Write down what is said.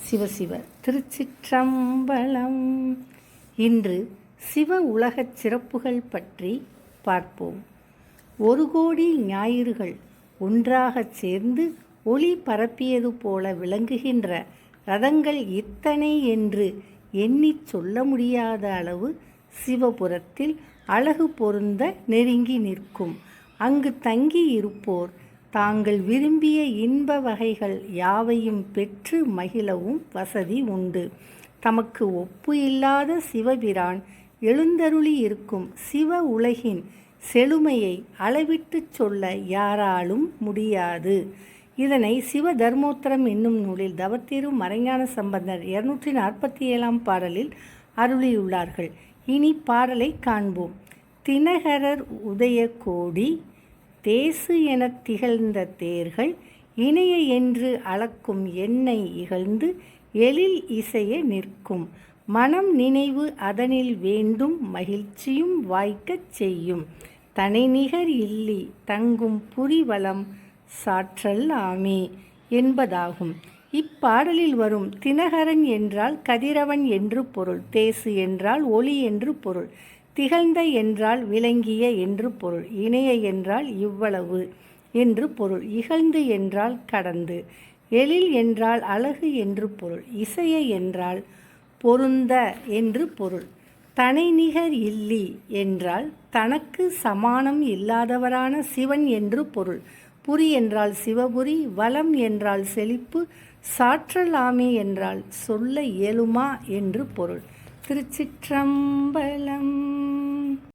சிவசிவ திருச்சிற்றம்பலம். இன்று சிவ உலகச் சிறப்புகள் பற்றி பார்ப்போம். 1,000,000 ஞாயிறுகள் ஒன்றாகச் சேர்ந்து ஒளி பரப்பியது போல விளங்குகின்ற ரதங்கள் இத்தனை என்று எண்ணிச் சொல்ல முடியாத அளவு சிவபுரத்தில் அழகு பொருந்த நெருங்கி நிற்கும். அங்கு தங்கி இருப்போர் தாங்கள் விரும்பிய இன்ப வகைகள் யாவையும் பெற்று மகிழவும் வசதி உண்டு. தமக்கு ஒப்பு இல்லாத சிவபிரான் எழுந்தருளி இருக்கும் சிவ உலகின் செழுமையை அளவிட்டு சொல்ல யாராலும் முடியாது. இதனை சிவ தர்மோத்தரம் என்னும் நூலில் தவத்திரு மறைஞான சம்பந்தர் 247ஆம் பாடலில் அருளியுள்ளார்கள். இனி பாடலை காண்போம். தினகரர் உதய கோடி தேசு எனத் திகழ்ந்த தேர்கள் இணைய என்று அளக்கும் எண்ணெய் இகழ்ந்து எழில் இசைய நிற்கும். மனம் நினைவு அதனில் வேண்டும் மகிழ்ச்சியும் வாய்க்கச் செய்யும். தனைநிகர் இல்லி தங்கும் புரிவலம் சாற்றல் ஆமே என்பதாகும். இப்பாடலில் வரும் தினகரன் என்றால் கதிரவன் என்று பொருள், தேசு என்றால் ஒளி என்று பொருள், திகழ்ந்த என்றால் விளங்கிய என்று பொருள், இணைய என்றால் இவ்வளவு என்று பொருள், இகழ்ந்து என்றால் கடந்து, எழில் என்றால் அழகு என்று பொருள், இசைய என்றால் பொருந்த என்று பொருள், தனைநிகர் இல்லி என்றால் தனக்கு சமானம் இல்லாதவரான சிவன் என்று பொருள், புரி என்றால் சிவபுரி, வளம் என்றால் செழிப்பு, சாற்றலாமே என்றால் சொல்ல இயலுமா என்று பொருள். திருச்சிற்றம்பலம்.